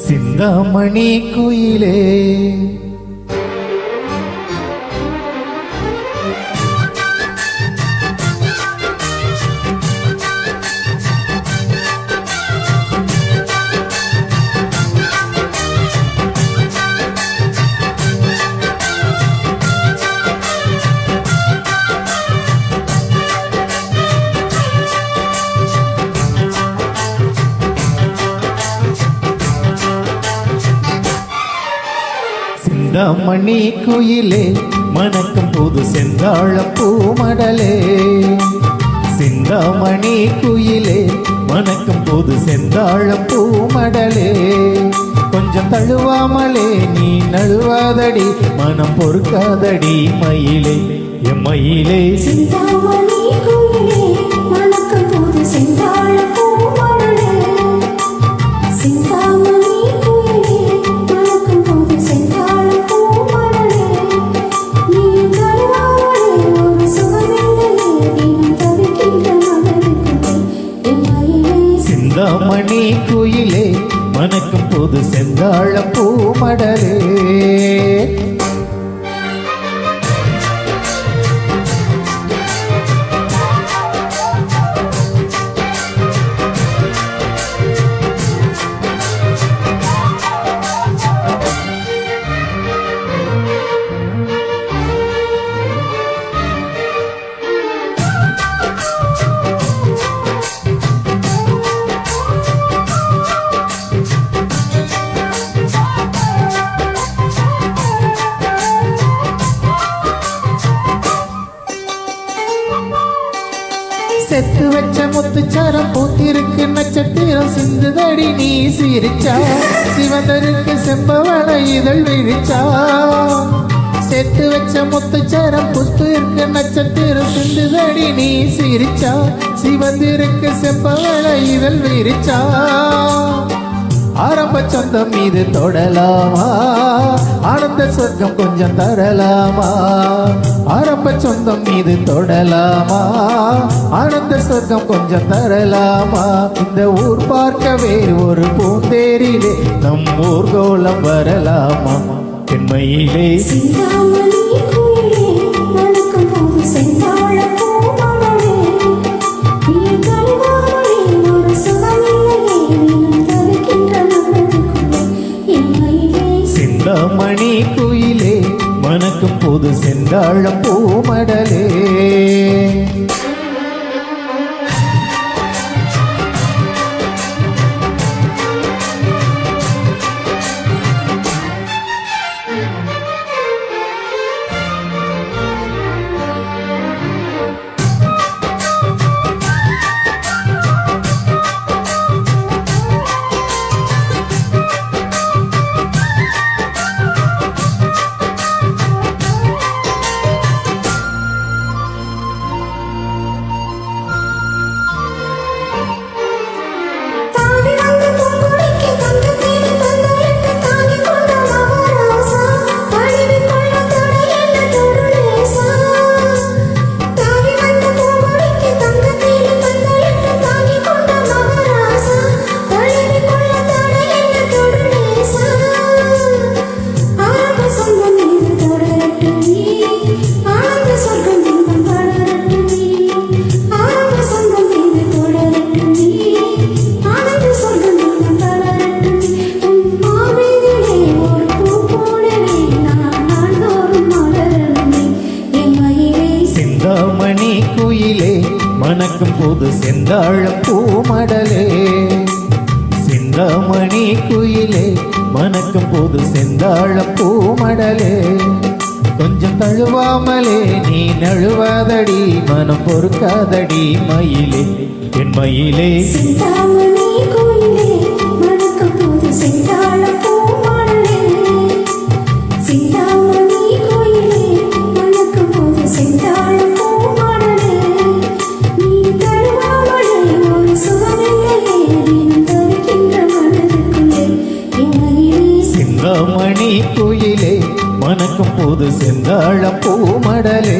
சிந்தாமணி குயிலே சிந்தாமணி குயிலே மணக்கும் புது செந்தாழம் பூமடலே சிந்தாமணி குயிலே மணக்கும் புது செந்தாழம் பூமடலே கொஞ்சம் தழுவாமலே நீ நழுவாதடி மனம் பொறுக்காதடி மயிலே எம் மயிலே சிந்தாமணி குயிலே மணக்கும் புது செந்தாழம் பூமடலே சிந்தாமணி குயிலே மணக்கும் புது செந்தாழம் பூமடலே நீ தழுவாமலே ஒரு சுகமில்லையே தினம் தவிக்கின்ற மனதுக்குள்ளே என் மயிலே சிந்தாமணி குயிலே மணக்கும் புது செந்தாழம் பூமடலே செத்து வச்ச முத்துச்சாரம் பூத்திருக்கு நட்சத்திரம் சிந்துதடி நீ சிரிச்சா சிவந்தருக்கு செம்பவள இதழ் விரிச்சா செத்து வச்ச முத்துச்சாரம் புத்திருக்கு நட்சத்திரம் சிந்துதடி நீ சிரிச்சா சிவந்திருக்கு செம்பவள இதழ் விரிச்சா ஆரம்ப சொந்தம் மீது தொடலாமா ஆனந்த சொர்க்கம் கொஞ்சம் தரலாமா ஆரம்ப சொந்தம் மீது தொடலாமா ஆனந்த சொர்க்கம் கொஞ்சம் தரலாமா இந்த ஊர் பார்க்க வேறு ஒரு பூந்தேரிலே நம் ஊர் கோலம் வரலாமா பெண்மையிலே சிந்தாமணி குயிலே மணக்கும் புது செந்தாழம் பூமடலே நீ தழுவாமலே ஒரு சுகமில்லையே தினம் தவிக்கின்ற மனதுக்குள்ளே என் மயிலே சிந்தாமணி குயிலே மணக்கும் புது செந்தாழம் பூமடலே சிந்தாமணி குயிலே மணக்கும் புது செந்தாழம் பூமடலே சிந்தாமணி குயிலே மணக்கும் புது செந்தாழம் பூமடலே கொஞ்சம் தழுவாமலே நீ நழுவாதடி மனம் பொறுக்காதடி மயிலே என் மயிலே சிந்தாமணி குயிலே மணக்கும் புது செந்தாழம் பூமடலே சிந்தாமணி குயிலே மணக்கும் புது செந்தாழம் பூமடலே நீ தழுவாமலே ஒரு சுகமில்லையே தினம் தவிக்கின்ற மனதுக்குள்ளே என் மயிலே சிந்தாமணி குயிலே மணக்கும் புது செந்தாழம் பூமடலே